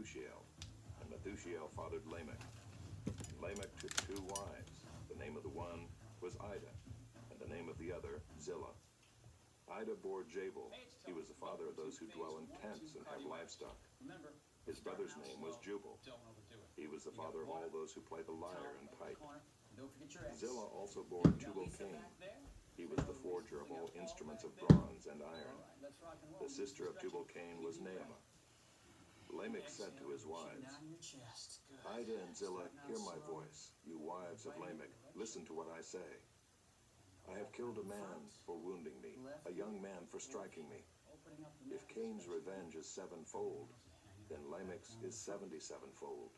Methushael, and Methushael fathered Lamech. Lamech took 2 wives. The name of the one was Ida, and the name of the other Zillah. Ida bore Jabal. He was the father of those who dwell in tents and have livestock. His brother's name was Jubal. He was the father of all those who play the lyre and pipe. Zillah also bore Tubal-Cain. He was the forger of all instruments of bronze and iron. The sister of Tubal-Cain was Naamah. Lamech said to his wives, Ida and Zillah, hear my voice, you wives of Lamech, listen to what I say. I have killed a man for wounding me, a young man for striking me. If Cain's revenge is 7-fold, then Lamech's is 77-fold.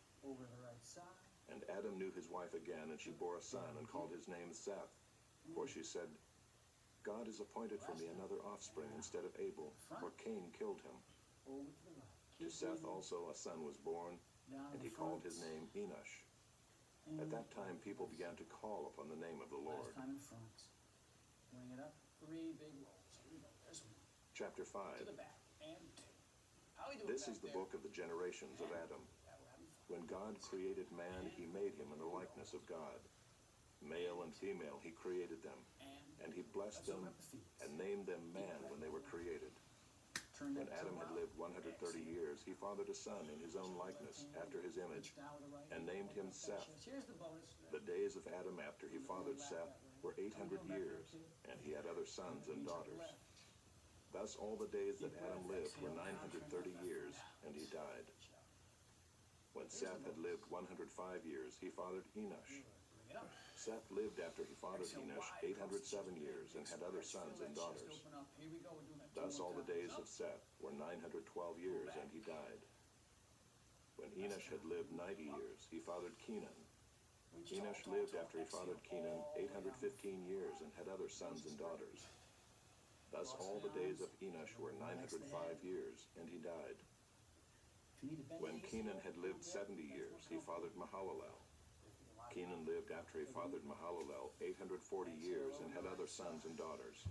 And Adam knew his wife again, and she bore a son, and called his name Seth. For she said, God has appointed for me another offspring instead of Abel, for Cain killed him. To Seth also a son was born, and he called his name Enosh. At that time people began to call upon the name of the Lord. Chapter 5. This is the book of the generations of Adam. When God created man, he made him in the likeness of God. Male and female he created them, and he blessed them and named them man when they were created. When Adam had lived 130 years, he fathered a son in his own likeness, after his image, and named him Seth. The days of Adam after he fathered Seth were 800 years, and he had other sons and daughters. Thus all the days that Adam lived were 930 years, and he died. When Seth had lived 105 years, he fathered Enosh. Seth lived after he fathered Enosh 807 years, and had other sons and daughters. Thus all the days of Seth were 912 years, and he died. When Enosh had lived 90 years, he fathered Kenan. Enosh lived after he fathered Kenan 815 years, and had other sons and daughters. Thus all the days of Enosh were 905 years, and he died. When Kenan had lived 70 years, he fathered Mahalalel. Kenan lived after he fathered Mahalalel 840 years, and had other sons and daughters.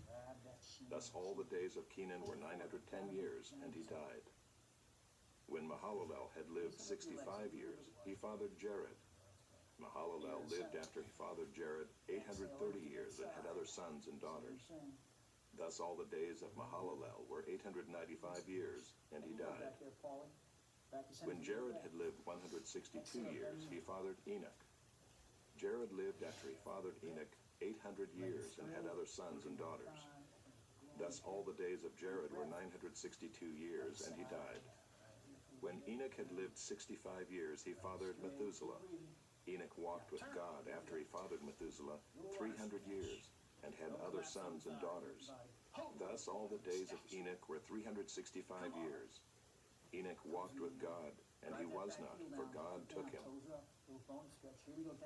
Thus all the days of Kenan were 910 years, and he died. When Mahalalel had lived 65 years, he fathered Jared. Mahalalel lived after he fathered Jared 830 years, and had other sons and daughters. Thus all the days of Mahalalel were 895 years, and he died. When Jared had lived 162 years, he fathered Enoch. Jared lived after he fathered Enoch 800 years, and had other sons and daughters. Thus all the days of Jared were 962 years, and he died. When Enoch had lived 65 years, he fathered Methuselah. Enoch walked with God after he fathered Methuselah 300 years, and had other sons and daughters. Thus all the days of Enoch were 365 years. Enoch walked with God, and he was not, for God took him.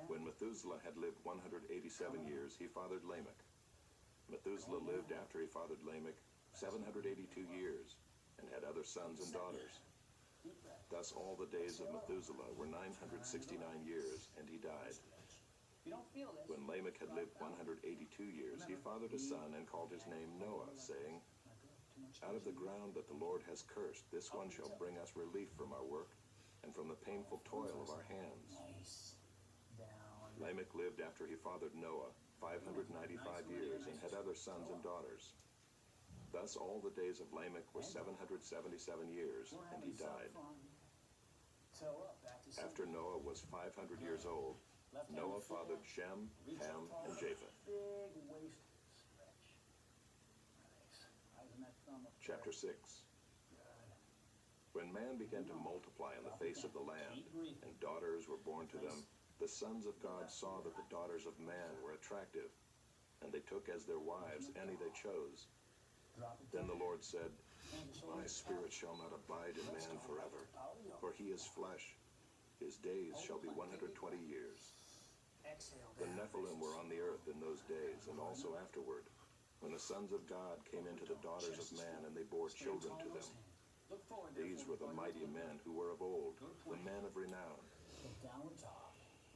When Methuselah had lived 187 years, he fathered Lamech. Methuselah lived after he fathered Lamech 782 years, and had other sons and daughters. Thus all the days of Methuselah were 969 years, and he died. When Lamech had lived 182 years, he fathered a son and called his name Noah, saying, Out of the ground that the Lord has cursed, this one shall bring us relief from our work, and from the painful toil of our hands. Lamech lived after he fathered Noah 595 years, and had other sons and daughters. Thus all the days of Lamech were 777 years, and he died. After Noah was 500 years old, Noah fathered Shem, Ham, and Japheth. Chapter 6. When man began to multiply on the face of the land, and daughters were born to them, the sons of God saw that the daughters of man were attractive, and they took as their wives any they chose. Then the Lord said, My spirit shall not abide in man forever, for he is flesh. His days shall be 120 years. The Nephilim were on the earth in those days, and also afterward, when the sons of God came into the daughters of man, and they bore children to them. These were the mighty men who were of old, the men of renown.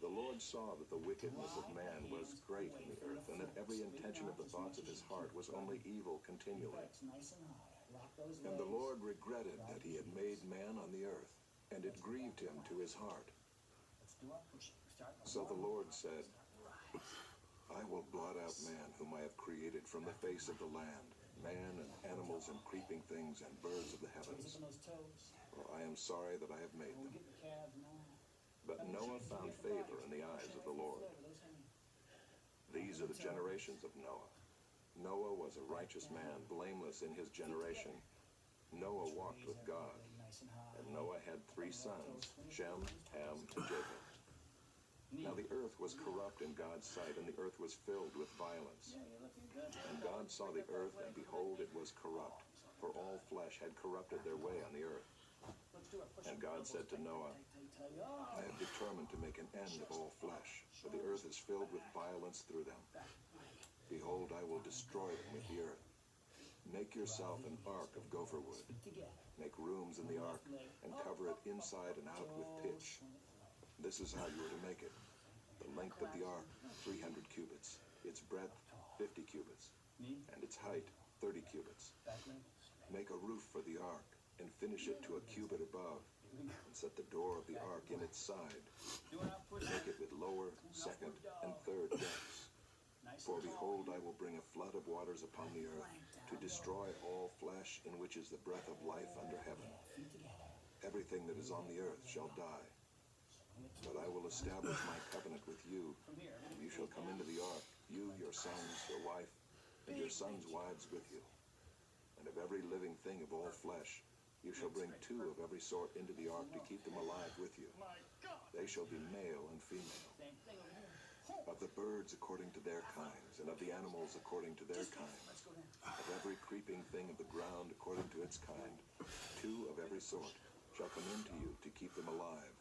The Lord saw that the wickedness of man was great in the earth, and that every intention of the thoughts of his heart was only evil continually. And the Lord regretted that he had made man on the earth, and it grieved him to his heart. So the Lord said, I will blot out man whom I have created from the face of the land, man and animals and creeping things and birds of the heavens, for I am sorry that I have made them. But Noah found favor in the eyes of the Lord. These are the generations of Noah. Noah was a righteous man, blameless in his generation. Noah walked with God, and Noah had 3 sons, Shem, Ham, and Japheth. Now the earth was corrupt in God's sight, and the earth was filled with violence. And God saw the earth, and behold, it was corrupt, for all flesh had corrupted their way on the earth. And God said to Noah, I have determined to make an end of all flesh, for the earth is filled with violence through them. Behold, I will destroy them with the earth. Make yourself an ark of gopher wood. Make rooms in the ark, and cover it inside and out with pitch. This is how you are to make it. The length of the ark, 300 cubits. Its breadth, 50 cubits. And its height, 30 cubits. Make a roof for the ark, and finish it to a cubit above, and set the door of the ark in its side. Make it with lower, second, and third depths. For behold, I will bring a flood of waters upon the earth, to destroy all flesh in which is the breath of life under heaven. Everything that is on the earth shall die. But I will establish my covenant with you, and you shall come into the ark, you, your sons, your wife, and your sons' wives with you. And of every living thing of all flesh, you shall bring 2 of every sort into the ark to keep them alive with you. They shall be male and female. Of the birds according to their kinds, and of the animals according to their kinds. Of every creeping thing of the ground according to its kind, 2 of every sort shall come into you to keep them alive.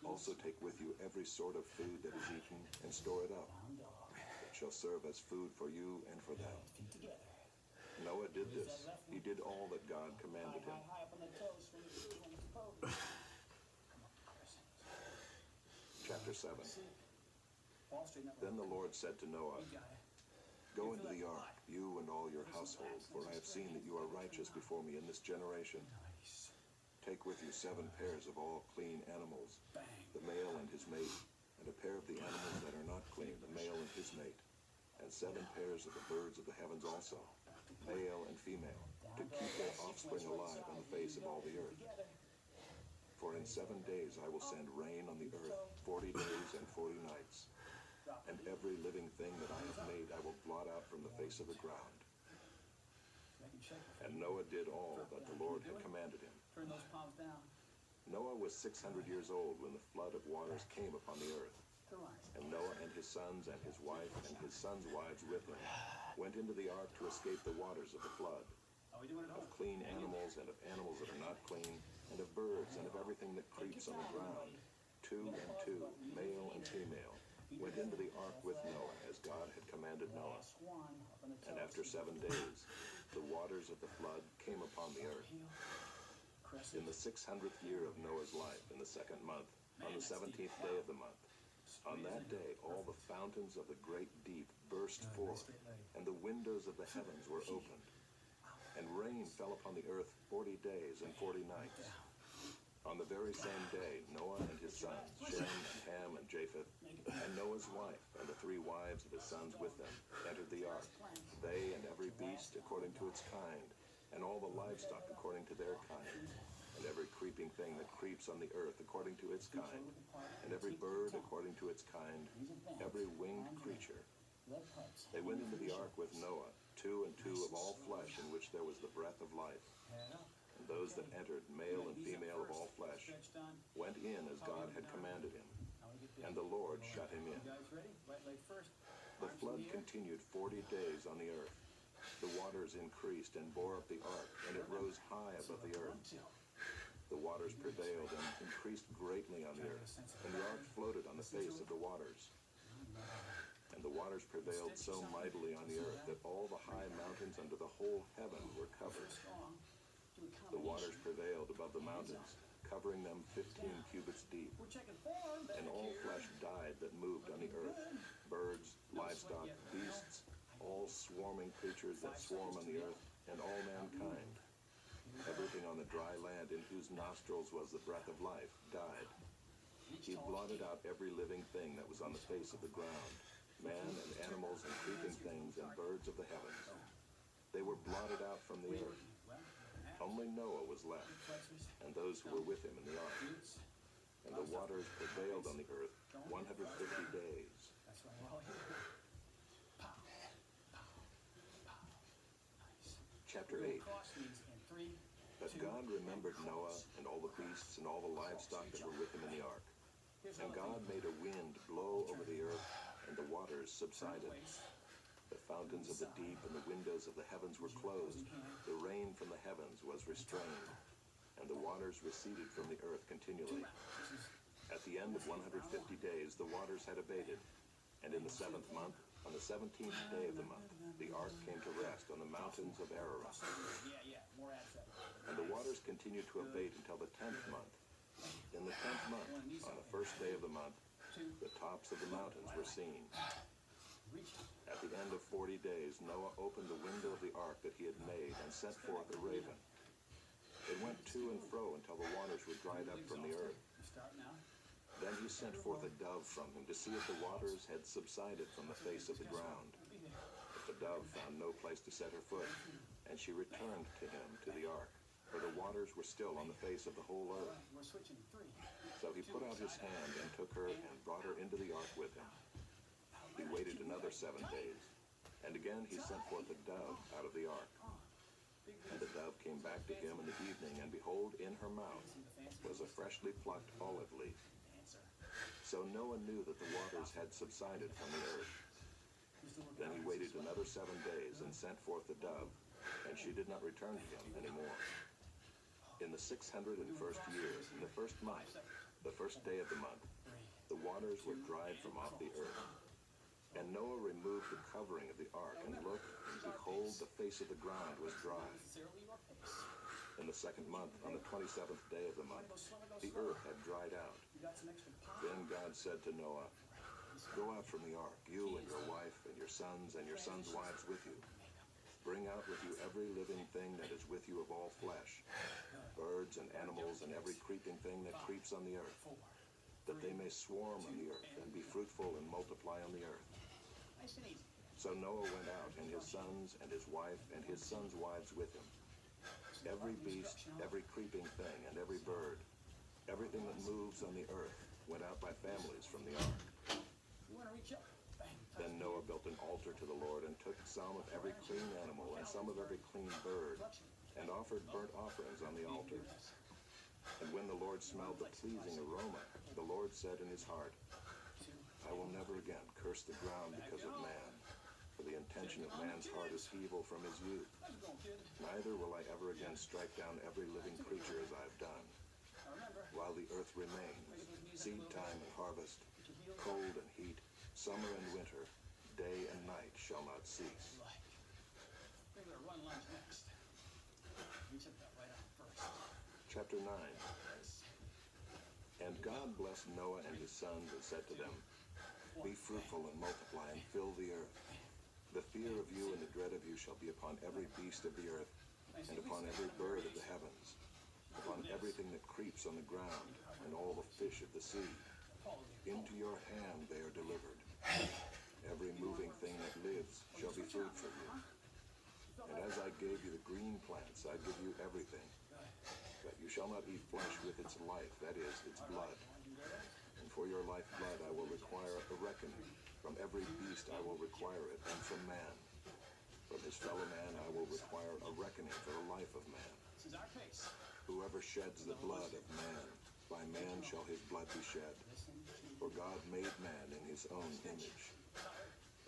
Also take with you every sort of food that is eaten, and store it up. It shall serve as food for you and for them. Noah did this. He did all that God commanded him. Chapter 7. Then the Lord said to Noah, Go into the ark, you and all your household, for I have seen that you are righteous before me in this generation. Take with you 7 pairs of all clean animals, the male and his mate, and a pair of the animals that are not clean, the male and his mate, and 7 pairs of the birds of the heavens also, male and female, to keep their offspring alive on the face of all the earth. For in 7 days I will send rain on the earth, 40 days and 40 nights. And every living thing that I have made I will blot out from the face of the ground. And Noah did all that the Lord had commanded him. Noah was 600 years old when the flood of waters came upon the earth. And Noah and his sons and his wife and his sons' wives with him went into the ark to escape the waters of the flood. Of clean animals and of animals that are not clean, and of birds and of everything that creeps on the ground, 2 and 2, male and female, went into the ark with Noah, as God had commanded Noah. And after 7 days, the waters of the flood came upon the earth. In the 600th year of Noah's life, in the 2nd month, on the 17th day of the month, on that day all the fountains of the great deep burst forth, and the windows of the heavens were opened. And rain fell upon the earth 40 days and 40 nights. On the very same day, Noah and his sons, Shem and Ham and Japheth, and Noah's wife and the 3 wives of his sons with them, entered the ark, they and every beast according to its kind, and all the livestock according to their kind, and every creeping thing that creeps on the earth according to its kind, and every bird according to its kind, every winged creature. They went into the ark with Noah, 2 and 2 of all flesh in which there was the breath of life. And those that entered, male and female of all flesh, went in as God had commanded him, and the Lord shut him in. The flood continued 40 days on the earth. The waters increased and bore up the ark, and it rose high above the earth. The waters prevailed and increased greatly on the earth, and the ark floated on the face of the waters. And the waters prevailed so mightily on the earth that all the high mountains under the whole heaven were covered. The waters prevailed above the mountains, covering them 15 cubits deep. And all flesh died that moved on the earth, birds, livestock, beasts, all swarming creatures that swarm on the earth, and all mankind. Everything on the dry land in whose nostrils was the breath of life died. He blotted out every living thing that was on the face of the ground, man and animals and creeping things and birds of the heavens. They were blotted out from the earth. Only Noah was left, and those who were with him in the ark. And the waters prevailed on the earth 150 days. That's why we're all here. Pow, pow, pow. Nice. Chapter 8. Cross means in 3, But 2, God remembered Noah and all the beasts and all the livestock that were with him in the ark. And God made a wind blow over the earth, and the waters subsided. The fountains of the deep and the windows of the heavens were closed. The rain from the heavens was restrained, and the waters receded from the earth continually. At the end of 150 days, the waters had abated, and in the 7th month, on the 17th day of the month, the ark came to rest on the mountains of Ararat. more ads. And the waters continued to abate until the 10th month. In the 10th month, on the first day of the month, the tops of the mountains were seen. At the end of 40 days, Noah opened the window of the ark that he had made and sent forth a raven. It went to and fro until the waters were dried up from the earth. Then he sent forth a dove from him to see if the waters had subsided from the face of the ground. But the dove found no place to set her foot, and she returned to him to the ark, for the waters were still on the face of the whole earth. So he put out his hand and took her and brought her into the ark with him. He waited another 7 days, and again he sent forth a dove out of the ark. And the dove came back to him in the evening, and behold, in her mouth was a freshly plucked olive leaf. So Noah knew that the waters had subsided from the earth. Then he waited another 7 days and sent forth the dove, and she did not return to him anymore. In the 601st year, in the first month, the first day of the month, the waters were dried from off the earth. And Noah removed the covering of the ark, and looked, and behold, the face of the ground was dry. In the 2nd month, on the 27th day of the month, the earth had dried out. Then God said to Noah, "Go out from the ark, you and your wife and your sons wives with you. Bring out with you every living thing that is with you of all flesh, birds and animals and every creeping thing that creeps on the earth, that they may swarm on the earth and be fruitful and multiply on the earth." So Noah went out, and his sons and his wife and his sons' wives with him. Every beast, every creeping thing, and every bird, everything that moves on the earth, went out by families from the ark. Then Noah built an altar to the Lord, and took some of every clean animal and some of every clean bird, and offered burnt offerings on the altar. And when the Lord smelled the pleasing aroma, the Lord said in his heart, "I will never again curse the ground because of man, for the intention of man's heart is evil from his youth. Neither will I ever again strike down every living creature as I have done. While the earth remains, seed time and harvest, cold and heat, summer and winter, day and night shall not cease." Chapter 9. And God blessed Noah and his sons and said to them, "Be fruitful and multiply and fill the earth. The fear of you and the dread of you shall be upon every beast of the earth, and upon every bird of the heavens, upon everything that creeps on the ground, and all the fish of the sea. Into your hand they are delivered. Every moving thing that lives shall be food for you. And as I gave you the green plants, I give you everything. But you shall not eat flesh with its life, that is, its blood. And for your lifeblood I will require a reckoning. From every beast I will require it, and from man. From his fellow man I will require a reckoning for the life of man. Whoever sheds the blood of man, by man shall his blood be shed. For God made man in his own image.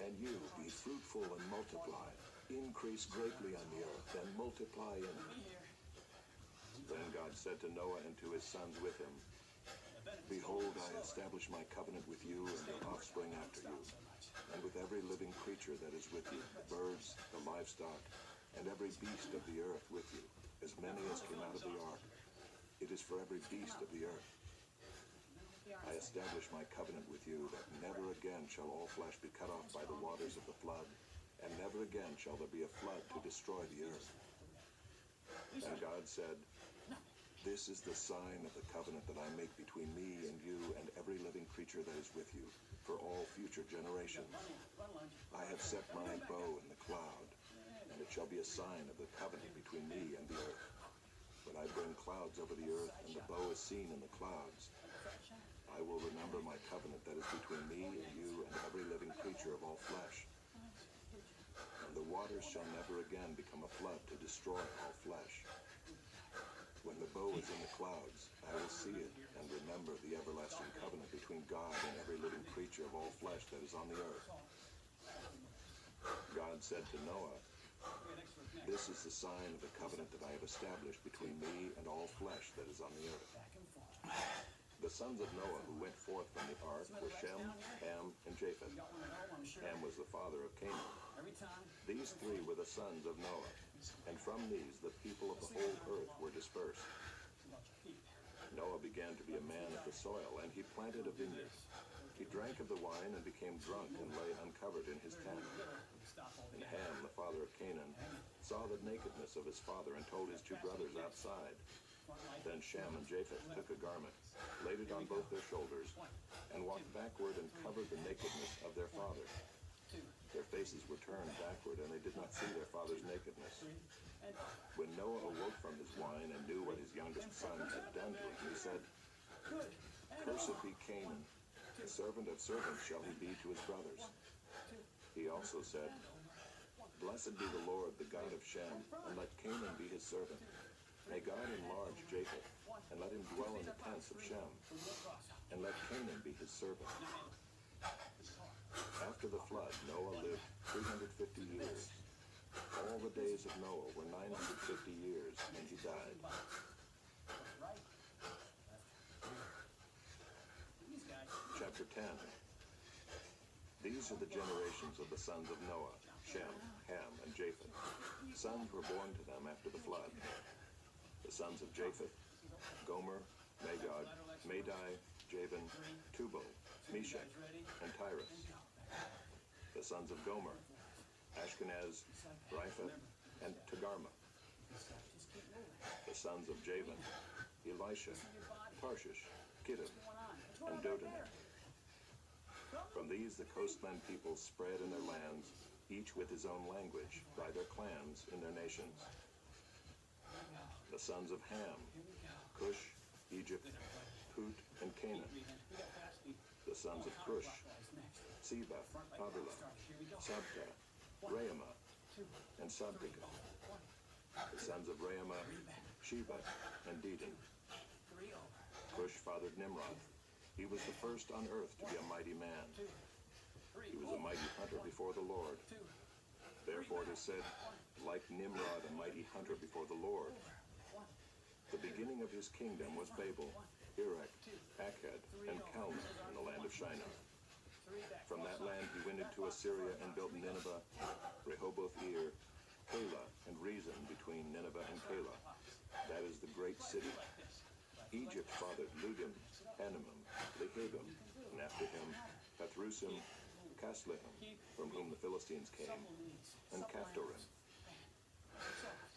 And you, be fruitful and multiply. Increase greatly on the earth, and multiply in it." Then God said to Noah and to his sons with him, "Behold, I establish my covenant with you and your offspring after you, and with every living creature that is with you, the birds, the livestock, and every beast of the earth with you, as many as came out of the ark. It is for every beast of the earth. I establish my covenant with you, that never again shall all flesh be cut off by the waters of the flood, and never again shall there be a flood to destroy the earth. And God said, "This is the sign of the covenant that I make between me and you and every living creature that is with you for all future generations. I have set my bow in the cloud, and it shall be a sign of the covenant between me and the earth. When I bring clouds over the earth and the bow is seen in the clouds, I will remember my covenant that is between me and you and every living creature of all flesh. And the waters shall never again become a flood to destroy all flesh. When the bow is in the clouds, I will see it and remember the everlasting covenant between God and every living creature of all flesh that is on the earth." God said to Noah, "This is the sign of the covenant that I have established between me and all flesh that is on the earth." The sons of Noah who went forth from the ark were Shem, Ham, and Japheth. Ham was the father of Canaan. These three were the sons of Noah, and from these the people of the whole earth were dispersed. Noah began to be a man of the soil, and he planted a vineyard. He drank of the wine and became drunk and lay uncovered in his tent. And Ham, the father of Canaan, saw the nakedness of his father and told his two brothers outside. Then Shem and Japheth took a garment, laid it on both their shoulders, and walked backward and covered the nakedness of their father. Their faces were turned backward, and they did not see their father's nakedness. When Noah awoke from his wine and knew what his youngest son had done to him, he said, "Cursed be Canaan, the servant of servants shall he be to his brothers." He also said, "Blessed be the Lord, the God of Shem, and let Canaan be his servant. May God enlarge Japheth, and let him dwell in the tents of Shem, and let Canaan be his servant." After the flood, Noah lived 350 years. All the days of Noah were 950 years, and he died. Chapter 10. These are the generations of the sons of Noah, Shem, Ham, and Japheth. Sons were born to them after the flood. The sons of Japheth: Gomer, Magog, Madai, Javan, Tubal, Meshach, and Tyrus. The sons of Gomer: Ashkenaz, Riphath, and Togarmah. The sons of Javan: Elisha, Tarshish, Kittim, and Dodanim. From these the coastland peoples spread in their lands, each with his own language, by their clans in their nations. The sons of Ham: Cush, Egypt, Put, and Canaan. The sons of Cush: Seba, Havilah, Sabta, Raamah, and Sabteka. The sons of Raamah: Sheba and Dedan. Cush fathered Nimrod. He was the first on earth to be a mighty man. He was a mighty hunter before the Lord. Therefore it is said, "Like Nimrod, a mighty hunter before the Lord." The beginning of his kingdom was Babel, Erech, Akkad, and Calneh in the land of Shinar. From that land he went into Assyria and built Nineveh, Rehoboth-ir, Calah, and Rezin between Nineveh and Calah. That is the great city. Egypt fathered Ludim, Anamim, Lehabim, and after him Pathrusim, Casluhim, from whom the Philistines came, and Caphtorim.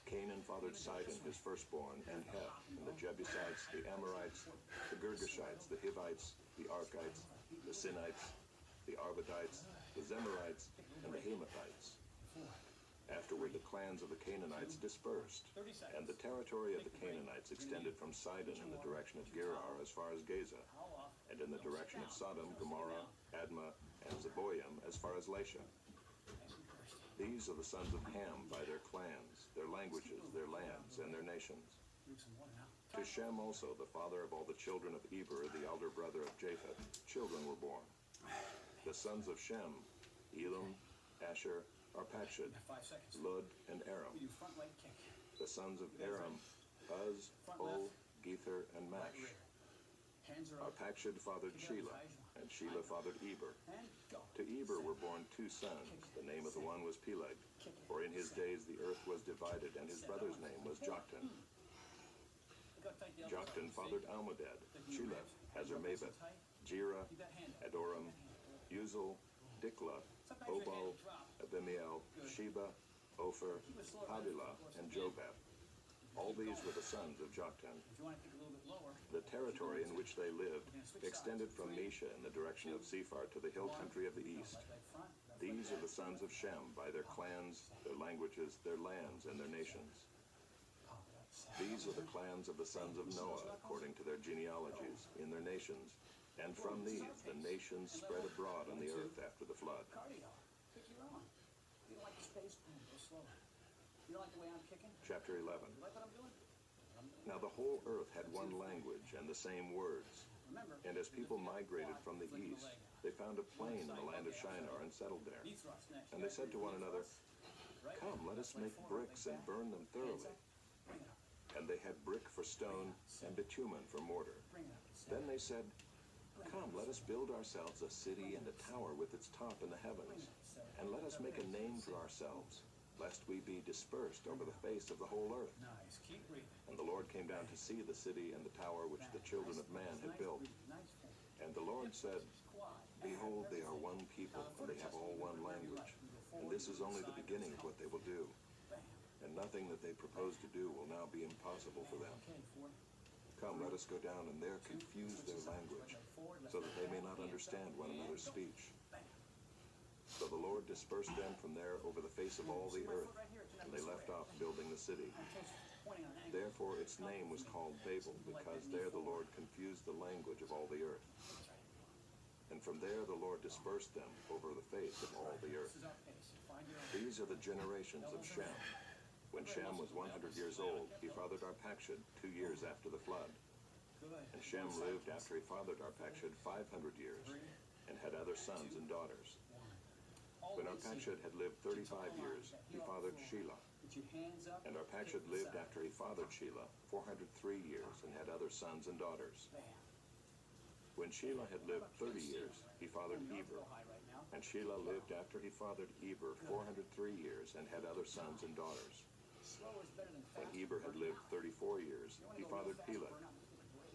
Canaan fathered Sidon, his firstborn, and Heth, and the Jebusites, the Amorites, the Girgashites, the Hivites, the Arkites, the Sinites, the Arvadites, the Zemarites, and the Hamathites. Afterward the clans of the Canaanites dispersed, and the territory of the Canaanites extended from Sidon in the direction of Gerar as far as Gaza, and in the direction of Sodom, Gomorrah, Admah, and Zeboim as far as Lasha. These are the sons of Ham by their clans, their languages, their lands, and their nations. To Shem also, the father of all the children of Eber, the elder brother of Japheth, children were born. The sons of Shem: Elam, Asher, Arpachshad, Lud, and Aram. The sons of Aram: Uz, Ol, Gether, and Mash. Arpachshad fathered Shelah, and Shelah fathered Eber. To Eber were born two sons. The name of the one was Peleg, for in his days the earth was divided, and his brother's name was Joktan. Joktan fathered Almodad, Shuleph, Hazarmaveth, Jerah, Adoram, Uzal, Diklah, Obal, Abimiel, Sheba, Ophir, Havilah, and Jobab. All these were the sons of Joktan. If you want to pick a little bit lower, The territory in which they lived extended from Mesha in the direction of Sephar to the hill country of the east. like front, These are the sons of Shem by their clans, their languages, their lands, and their nations. These are the clans of the sons of Noah according to their genealogies, in their nations. And from these the nations spread abroad on the earth after the flood. cardio. Pick your own. You don't like the space? Go slower. You don't like the way I'm kicking? Chapter 11. You like what I'm doing? Now the whole earth had one language and the same words. Remember, And as people migrated from the east, they found a plain in the land of Shinar and settled there. knee thrust next. And they said to one another, Right? "Come, let us make bricks and burn them thoroughly." Bring it up. And they had brick for stone and bitumen for mortar. Bring it up. Then they said, "Come, let us build ourselves a city and a tower with its top in the heavens, and let us make a name for ourselves, lest we be dispersed over the face of the whole earth." Nice. Keep breathing. And the Lord came down to see the city and the tower which the children of man had built. Nice form. And the Lord said, Quad. "Behold, they are one people, and they have all one language. And this is only the beginning of what they will do. Bam. And nothing that they propose to do will now be impossible for them. Okay, forward. Come, let us go down and there confuse their language, so that they may not understand one another's speech." Bam. So the Lord dispersed them from there over the face of all the earth, and they left off building the city. My toes pointing on an angle. Therefore its name was called Babel, because there the Lord confused the language of all the earth. That's right. And from there the Lord dispersed them over the face of all the earth. This is our pace. Find your own. These are the generations of Shem. When Shem was 100 years old, he fathered Arpachshad 2 years after the flood. Good. And Shem lived after he fathered Arpachshad 500 years, and had other sons and daughters. When Arpachshad had lived 35 years, he fathered Shelah. Put your hands up. And Arpachshad lived after he fathered Shelah 403 years, and had other sons and daughters. Bam. When Shelah had lived 30 years, he fathered Eber. Go high right now. And Shelah lived after he fathered Eber 403 years, and had other sons and daughters. Slower is better than When fast. Eber had lived 34 years, he fathered Peleg.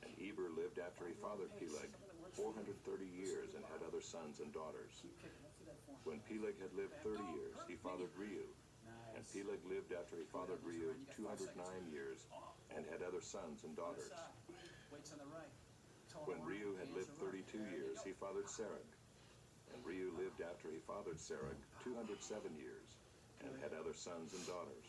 And Eber lived after he fathered Peleg 430 years, and had other sons and daughters. Keep kicking. Let's see that form. When Peleg had lived 30 years, he fathered Reu. And Nice. Peleg lived after he fathered Reu 209 years, and had other sons and Other daughters. side. Weights on the right. Toe on When the right. Reu had Hands lived are right. 32 There you years, go. he fathered Serug. And Reu lived after he fathered Serug 207 years, and had other sons and daughters.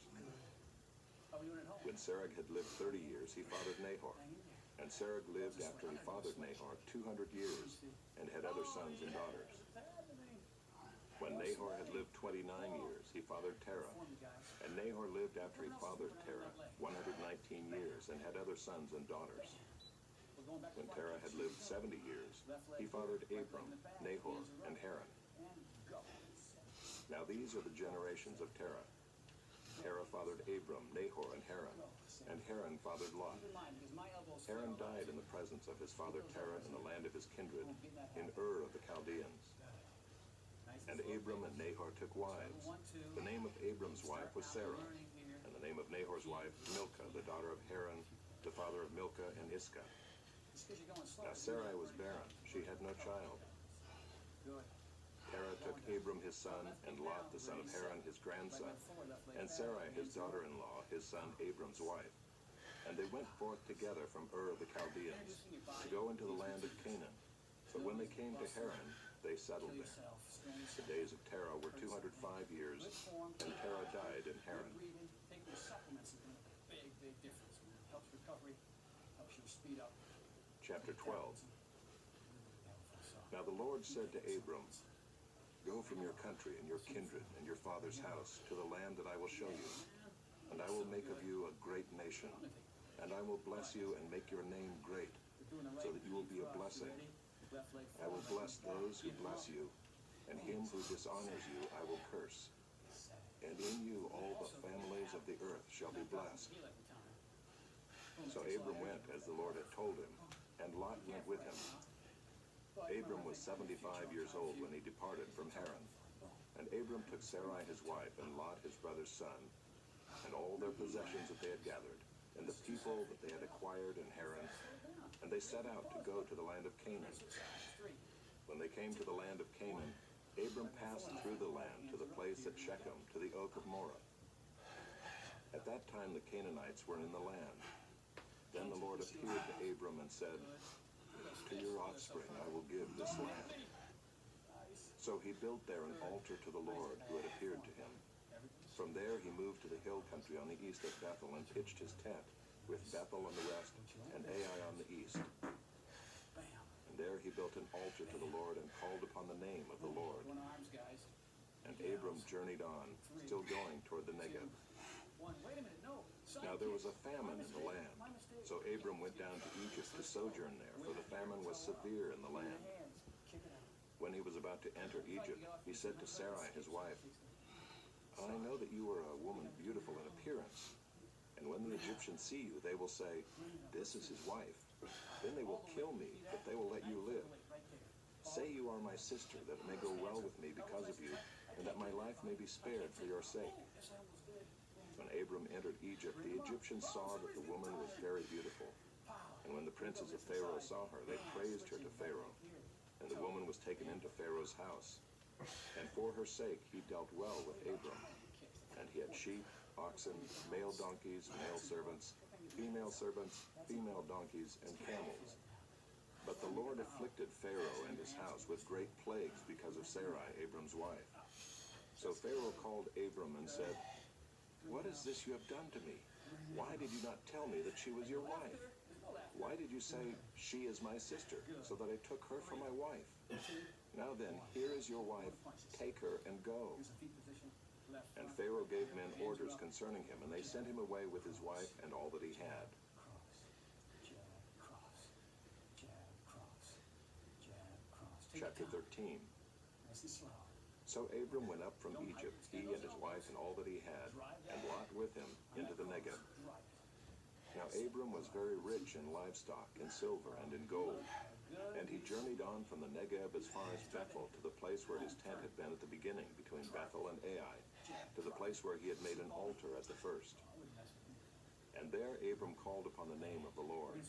How are we doing at home? When Serug had lived 30 years, he fathered Nahor. Hang in there. And Serug lived after he fathered Nahor 200 years, and had other sons and daughters. What's happening? When Nahor had lived 29 years, he fathered Terah. Form, you guys. And Nahor lived after he fathered Terah 119 years, and had other sons and daughters. We're going back to When front. Terah had lived 70 years, he fathered Abram, Nahor, and Haran. And go. Now these are the generations of Terah. Terah fathered Abram, Nahor, and Haran. And Haran fathered Lot. Keep in mind, because my elbows Haran fail. died in the presence of his father Terah in the land of his kindred, in Ur of the Chaldeans. Nice And slow. Abram and Nahor took wives. 1, 2. The name of Abram's wife was Sarah, Learning here. and the name of Nahor's wife Milcah, the daughter of Haran, the father of Milcah and Iscah. It's because you're going slow. Now Sarai was barren; she had no child. Good. Terah took Abram his son, and Lot the son of Haran his grandson, and Sarai his daughter-in-law, his son Abram's wife. And they went forth together from Ur of the Chaldeans to go into the land of Canaan. But when they came to Haran, they settled Kill there. yourself. Strain The yourself. days of Terah were 205 years, Good form. and Terah died in Good Haran. breathing. Taking your supplements is going to make a big difference, man. Helps recovery. Helps you speed up. Chapter 12. Now the Lord said to Abram, "Go from your country and your kindred and your father's house to the land that I will show you. And I will make of you a great nation. And I will bless you and make your name great, so that you will be a blessing. I will bless those who bless you, and him who dishonors you I will curse. And in you all the families of the earth shall be blessed." So Abram went as the Lord had told him, and Lot went with him. Abram was 75 years old when he departed from Haran. And Abram took Sarai his wife, and Lot his brother's son, and all their possessions that they had gathered, and the people that they had acquired in Haran, and they set out to go to the land of Canaan. When they came to the land of Canaan, Abram passed through the land to the place at Shechem, to the oak of Moreh. At that time the Canaanites were in the land. Then the Lord appeared to Abram and said, "To your offspring I will give this land." So he built there an altar to the Lord who had appeared to him. From there he moved to the hill country on the east of Bethel and pitched his tent, with Bethel on the west and Ai on the east. And there he built an altar to the Lord and called upon the name of the Lord. And Abram journeyed on, still going toward the Negev. Now there was a famine in the land, so Abram went down to Egypt to sojourn there, for the famine was severe in the land. When he was about to enter Egypt, he said to Sarai his wife, "I know that you are a woman beautiful in appearance, and when the Egyptians see you, they will say, 'This is his wife.' Then they will kill me, but they will let you live. Say you are my sister, that it may go well with me because of you, and that my life may be spared for your sake." When Abram entered Egypt, the Egyptians saw that the woman was very beautiful. And when the princes of Pharaoh saw her, they praised her to Pharaoh. And the woman was taken into Pharaoh's house. And for her sake he dealt well with Abram. And he had sheep, oxen, male donkeys, male servants, female donkeys, and camels. But the Lord afflicted Pharaoh and his house with great plagues because of Sarai, Abram's wife. So Pharaoh called Abram and said, "What is this you have done to me? Why did you not tell me that she was your wife? Why did you say, 'She is my sister,' so that I took her for my wife? Now then, here is your wife, take her and go." And Pharaoh gave men orders concerning him, and they sent him away with his wife and all that he had. Chapter 13. So Abram went up from Egypt, he and his wife and all that he had, and Lot with him, into the Negev. Now Abram was very rich in livestock, in silver, and in gold. And he journeyed on from the Negev as far as Bethel, to the place where his tent had been at the beginning, between Bethel and Ai, to the place where he had made an altar at the first. And there Abram called upon the name of the Lord.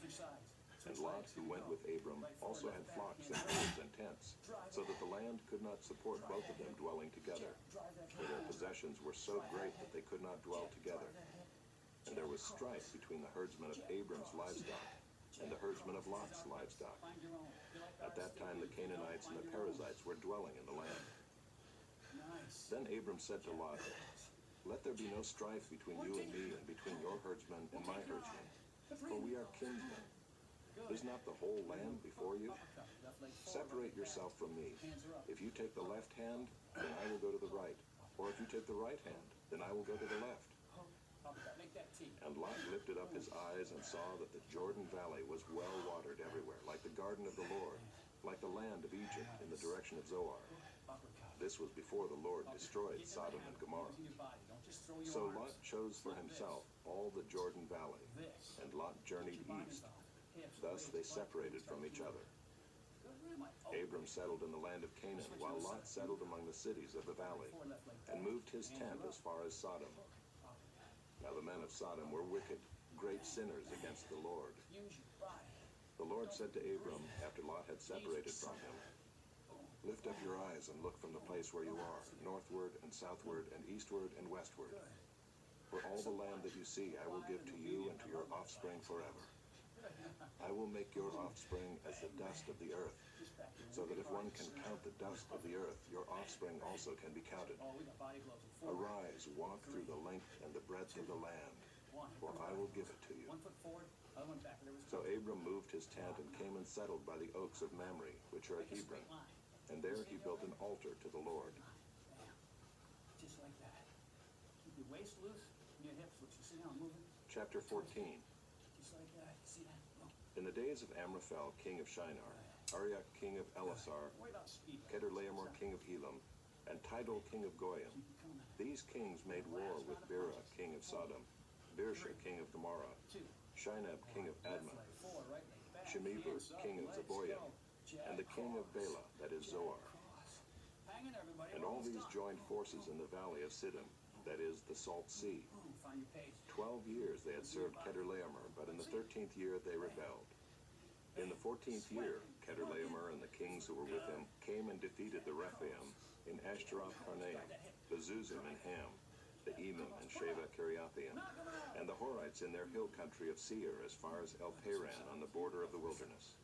And Lot, who went with Abram, also had flocks and herds and tents, so that the land could not support both of them dwelling together, for their possessions were so great that they could not dwell together. And there was strife between the herdsmen of Abram's livestock and the herdsmen of Lot's livestock. At that time the Canaanites and the Perizzites were dwelling in the land. Then Abram said to Lot, "Let there be no strife between you and me, and between your herdsmen and my herdsmen, for we are kinsmen. Is not the whole land before you? Separate yourself from me. If you take the left hand, then I will go to the right. Or if you take the right hand, then I will go to the left." And Lot lifted up his eyes and saw that the Jordan Valley was well watered everywhere, like the garden of the Lord, like the land of Egypt in the direction of Zoar. This was before the Lord destroyed Sodom and Gomorrah. So Lot chose for himself all the Jordan Valley, and Lot journeyed east. Thus they separated from each other. Abram settled in the land of Canaan, while Lot settled among the cities of the valley, and moved his tent as far as Sodom. Now the men of Sodom were wicked, great sinners against the Lord. The Lord said to Abram, after Lot had separated from him, "Lift up your eyes and look from the place where you are, northward and southward and eastward and westward. For all the land that you see I will give to you and to your offspring forever. I will make your offspring as the dust of the earth, so that if one can count the dust of the earth, your offspring also can be counted. Arise, walk through the length and the breadth of the land, for I will give it to you." So Abram moved his tent and came and settled by the oaks of Mamre, which are at Hebron, and there he built an altar to the Lord. Just like that. Keep your waist loose and your hips loose. You see how I'm moving? Chapter 14. Just like that. See that? In the days of Amraphel, king of Shinar, Arioch, king of Elasar, Worry about speed. Kedorlaomer, king of Elam, and Tidal, king of Goyim, these kings made war with Bera, king of Sodom, Birsha, king of Gomorrah, Shinab, king of Admah, Shemeber, king of Zeboim, and the king of Bela, that is Zoar. And all these joined forces in the valley of Siddim, that is the Salt Sea. 12 years they had served Kedorlaomer, but in the 13th year they rebelled. In the 14th year, Kedorlaomer and the kings who were with him came and defeated the Rephaim in Ashtaroth Karnaim, the Zuzim and Ham, the Emim and Sheva Kiriathaim, and the Horites in their hill country of Seir as far as El Paran on the border of the wilderness.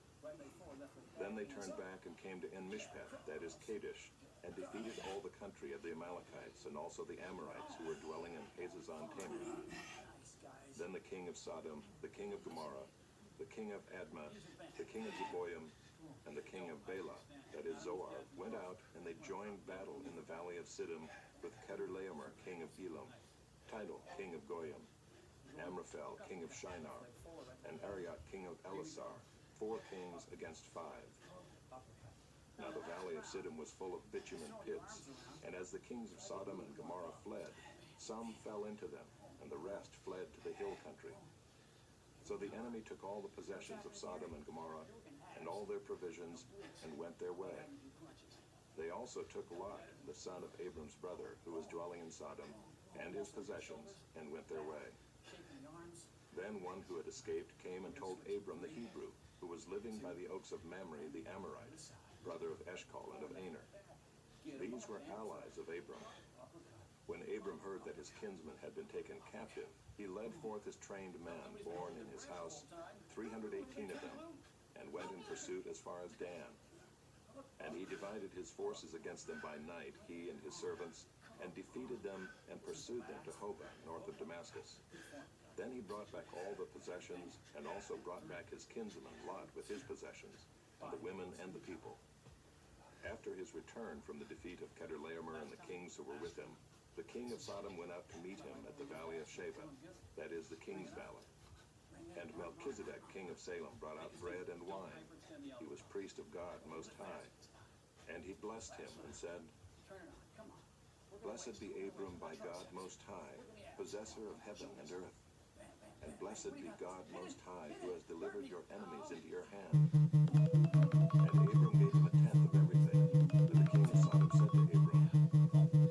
Then they turned back and came to En-Mishpat, that is Kadesh, and defeated all the country of the Amalekites and also the Amorites who were dwelling in Hazazon Tamar. Then the king of Sodom, the king of Gomorrah, the king of Admah, the king of Zeboim, and the king of Bela, that is Zoar, went out, and they joined battle in the valley of Siddim with Kedorlaomer, king of Elam, Tidal, king of Goyim, Amraphel, king of Shinar, and Arioch, king of Elasar, 4 kings against 5. Now the valley of Siddim was full of bitumen pits, and as the kings of Sodom and Gomorrah fled, some fell into them, and the rest fled to the hill country. So the enemy took all the possessions of Sodom and Gomorrah, and all their provisions, and went their way. They also took Lot, the son of Abram's brother, who was dwelling in Sodom, and his possessions, and went their way. Then one who had escaped came and told Abram the Hebrew, who was living by the oaks of Mamre the Amorite, brother of Eshcol and of Aner. These were allies of Abram. When Abram heard that his kinsmen had been taken captive, he led forth his trained men born in his house, 318 of them, and went in pursuit as far as Dan. And he divided his forces against them by night, he and his servants, and defeated them and pursued them to Hobah, north of Damascus. Then he brought back all the possessions, and also brought back his kinsman Lot with his possessions, and the women and the people. After his return from the defeat of Kedorlaomer and the kings who were with him, the king of Sodom went out to meet him at the valley of Sheba, that is the king's valley. And Melchizedek, king of Salem, brought out bread and wine. He was priest of God Most High. And he blessed him and said, Blessed be Abram by God Most High, possessor of heaven and earth. And blessed be God Most High, who has delivered your enemies into your hand. And Abram gave him a tenth of everything. But the king of Sodom said to Abram,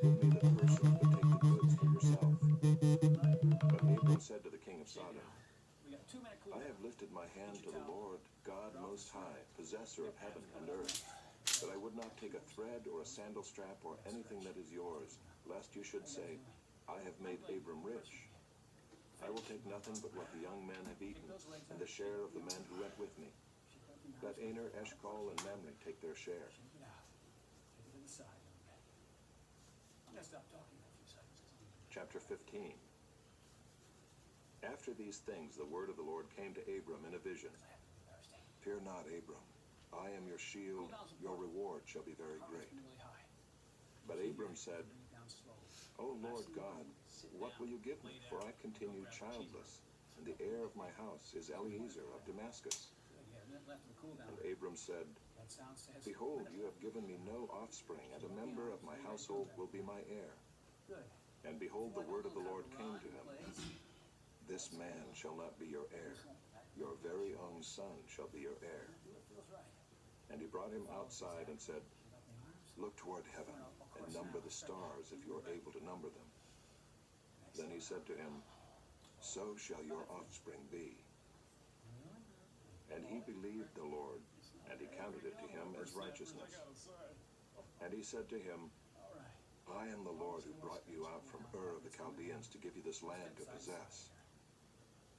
Give me the person, but take the goods for yourself. But Abram said to the king of Sodom, I have lifted my hand to the Lord, God Most High, possessor of heaven and earth, that I would not take a thread or a sandal strap or anything that is yours, lest you should say, I have made Abram rich. I will take nothing but what the young men have eaten, and the share of the men who went with me. Let Aner, Eshcol, and Mamre take their share. Chapter 15. After these things, the word of the Lord came to Abram in a vision. Fear not, Abram. I am your shield. Your reward shall be very great. But Abram said, O Lord God, what will you give me? For I continue childless, and the heir of my house is Eliezer of Damascus. And Abram said, Behold, you have given me no offspring, and a member of my household will be my heir. And behold, the word of the Lord came to him. This man shall not be your heir. Your very own son shall be your heir. And he brought him outside and said, Look toward heaven, and number the stars, if you are able to number them. Then he said to him, So shall your offspring be. And he believed the Lord, and he counted it to him as righteousness. And he said to him, I am the Lord who brought you out from Ur of the Chaldeans to give you this land to possess.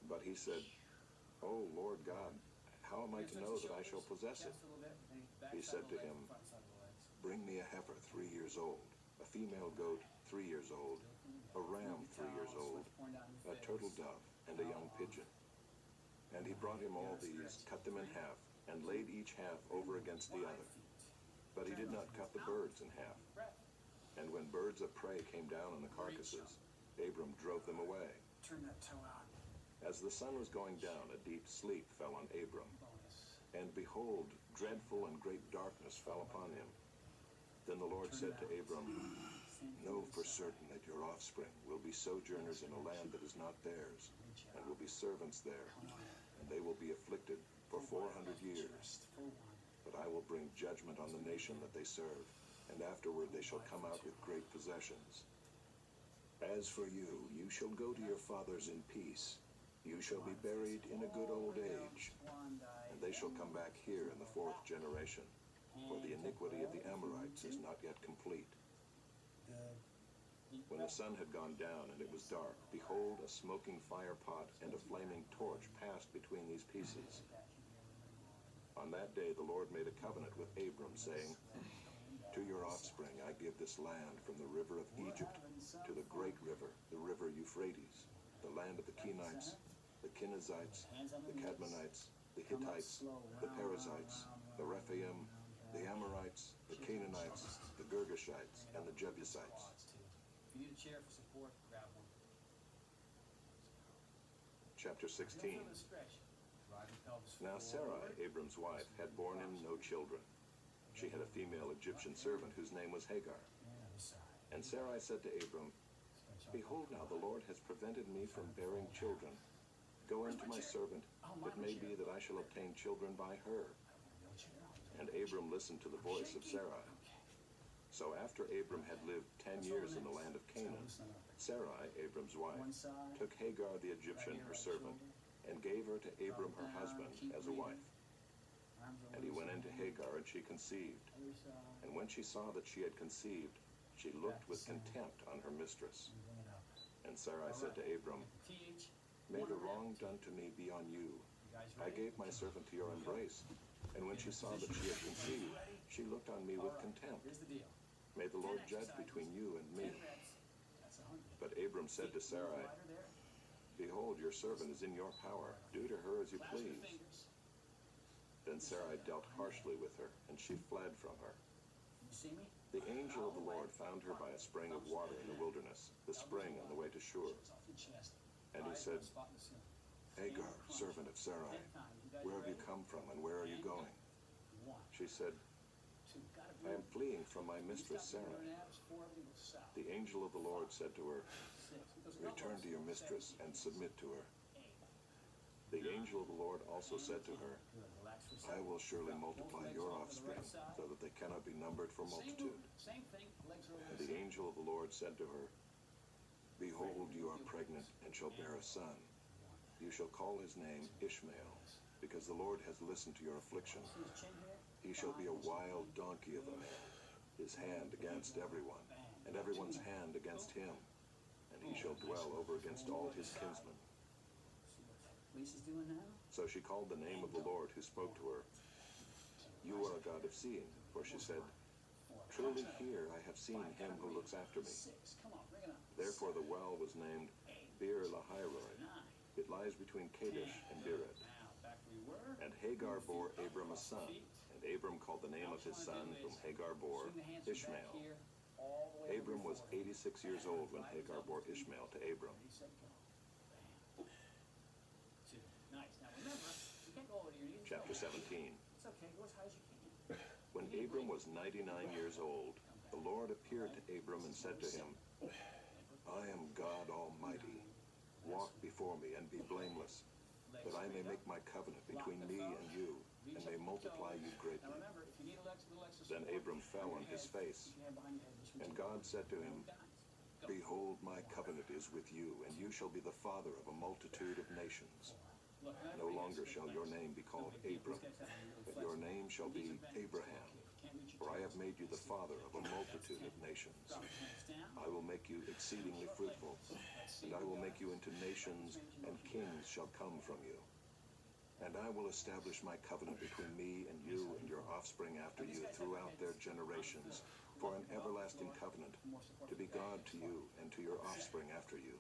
But he said, O Lord God, how am I to know that I shall possess it? He said to him, Bring me a heifer 3 years old, a female goat 3 years old, a ram 3 years old, a turtle dove, and a young pigeon. And he brought him all these, cut them in half, and laid each half over against the other. But he did not cut the birds in half. And when birds of prey came down on the carcasses, Abram drove them away. As the sun was going down, a deep sleep fell on Abram. And behold, dreadful and great darkness fell upon him. Then the Lord said to Abram, Know for certain that your offspring will be sojourners in a land that is not theirs, and will be servants there, and they will be afflicted for 400 years. But I will bring judgment on the nation that they serve, and afterward they shall come out with great possessions. As for you, you shall go to your fathers in peace. You shall be buried in a good old age, and they shall come back here in the 4th generation, for the iniquity of the Amorites is not yet complete. When the sun had gone down and it was dark, behold, a smoking fire pot and a flaming torch passed between these pieces. On that day the Lord made a covenant with Abram, saying, to your offspring I give this land from the river of Egypt to the great river, the river Euphrates, the land of the Kenites, the Kenizzites, the Cadmonites, the Hittites, the Perizzites, the Rephaim, the Amorites, the Canaanites, the Girgashites, and the Jebusites. If you need a chair for support, grab one. Chapter 16. Now Sarai, Abram's wife, had borne him no children. She had a female Egyptian servant whose name was Hagar. And Sarai said to Abram, behold, now the Lord has prevented me from bearing children. Go in to my servant. It may be that I shall obtain children by her. And Abram listened to the voice of Sarai. So after Abram had lived 10 years in the land of Canaan, Sarai, Abram's wife, took Hagar the Egyptian, her servant, and gave her to Abram her husband as a wife. And he went into Hagar, and she conceived. And when she saw that she had conceived, she looked with contempt on her mistress. And Sarai said to Abram, may the wrong done to me be on you. I gave my servant to your embrace, and when she saw that she had conceived, she looked on me with contempt. May the Lord judge between you and me. But Abram said to Sarai, behold, your servant is in your power. Do to her as you please. Then Sarai dealt harshly with her, and she fled from her. The angel of the Lord found her by a spring of water in the wilderness, the spring on the way to Shur. And he said, Hagar, servant of Sarai, where have you come from, and where are you going? She said, I am fleeing from my mistress Sarai. The angel of the Lord said to her, return to your mistress and submit to her. The angel of the Lord also said to her, I will surely multiply your offspring, so that they cannot be numbered for multitude. And the angel of the Lord said to her, behold, you are pregnant, and shall bear a son. You shall call his name Ishmael, because the Lord has listened to your affliction. He shall be a wild donkey of a man, his hand against everyone, and everyone's hand against him. And he shall dwell over against all his kinsmen. So she called the name of the Lord who spoke to her. You are a God of seeing, for she said, truly here I have seen him who looks after me. Therefore the well was named Beer Lahairoi. It lies between Kadesh and Bered. And Hagar bore Abram a son, and Abram called the name of his son whom Hagar bore Ishmael. Abram was 86 years old when Hagar bore Ishmael to Abram. Chapter 17. When Abram was 99 years old, the Lord appeared to Abram and said to him, I am God Almighty. Walk before me and be blameless, that I may make my covenant between me and you, and may multiply you greatly. Then Abram fell on his face, and God said to him, behold, my covenant is with you, and you shall be the father of a multitude of nations. No longer shall your name be called Abram, but your name shall be Abraham, for I have made you the father of a multitude of nations. I will make you exceedingly fruitful, and I will make you into nations, and kings shall come from you. And I will establish my covenant between me and you and your offspring after you throughout their generations, for an everlasting covenant, to be God to you and to your offspring after you.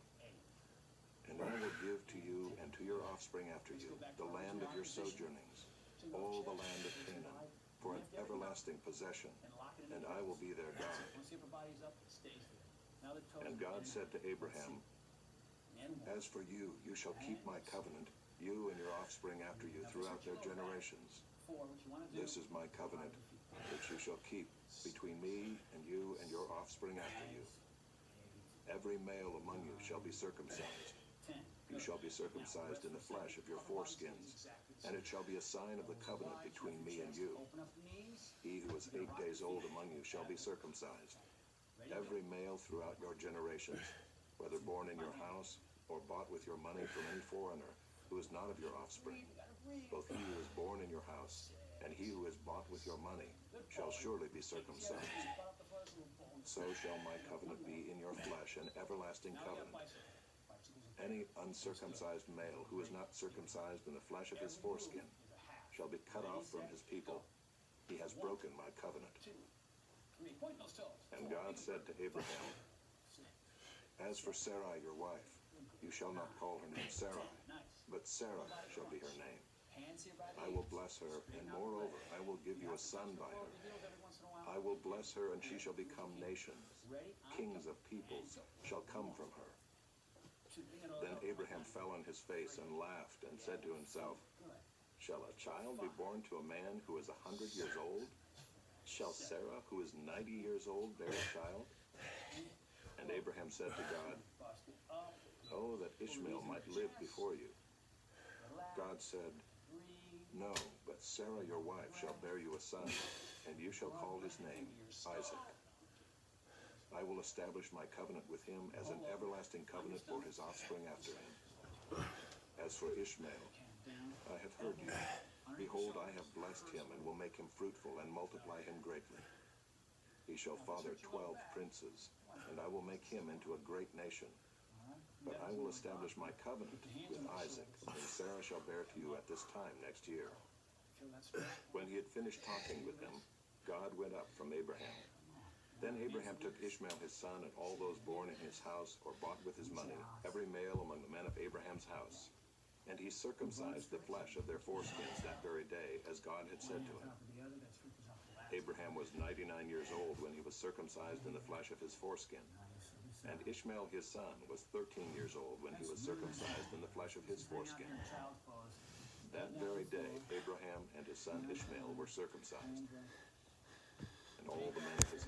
And I will give to you and to your offspring after you the land of your sojournings, all the land of Canaan, for an everlasting possession, and I will be their God. And God said to Abraham, as for you, you shall keep my covenant, you and your offspring after you throughout their generations. This is my covenant, which you shall keep between me and you and your offspring after you. Every male among you shall be circumcised. You shall be circumcised in the flesh of your foreskins, and it shall be a sign of the covenant between me and you. He who is 8 days old among you shall be circumcised. Every male throughout your generations, whether born in your house or bought with your money from any foreigner who is not of your offspring, both he who is born in your house and he who is bought with your money shall surely be circumcised. So shall my covenant be in your flesh, an everlasting covenant. Any uncircumcised male who is not circumcised in the flesh of his foreskin shall be cut off from his people. He has broken my covenant. And God said to Abraham, As for Sarai your wife, you shall not call her name Sarai, but Sarah shall be her name. I will bless her, and moreover, I will give you a son by her. I will bless her, and she shall become nations. Kings of peoples shall come from her. Then Abraham fell on his face and laughed, and said to himself, Shall a child be born to a man who is 100 years old? Shall Sarah, who is 90 years old, bear a child? And Abraham said to God, Oh, that Ishmael might live before you. God said, No, but Sarah your wife shall bear you a son, and you shall call his name Isaac. I will establish my covenant with him as an everlasting covenant for his offspring after him. As for Ishmael, I have heard you. Behold, I have blessed him and will make him fruitful and multiply him greatly. He shall father 12 princes, and I will make him into a great nation. But I will establish my covenant with Isaac, and Sarah shall bear to you at this time next year. When he had finished talking with him, God went up from Abraham. Then Abraham took Ishmael his son and all those born in his house or bought with his money, every male among the men of Abraham's house. And he circumcised the flesh of their foreskins that very day, as God had said to him. Abraham was 99 years old when he was circumcised in the flesh of his foreskin. And Ishmael his son was 13 years old when he was circumcised in the flesh of his foreskin. That very day, Abraham and his son Ishmael were circumcised. And all the men of his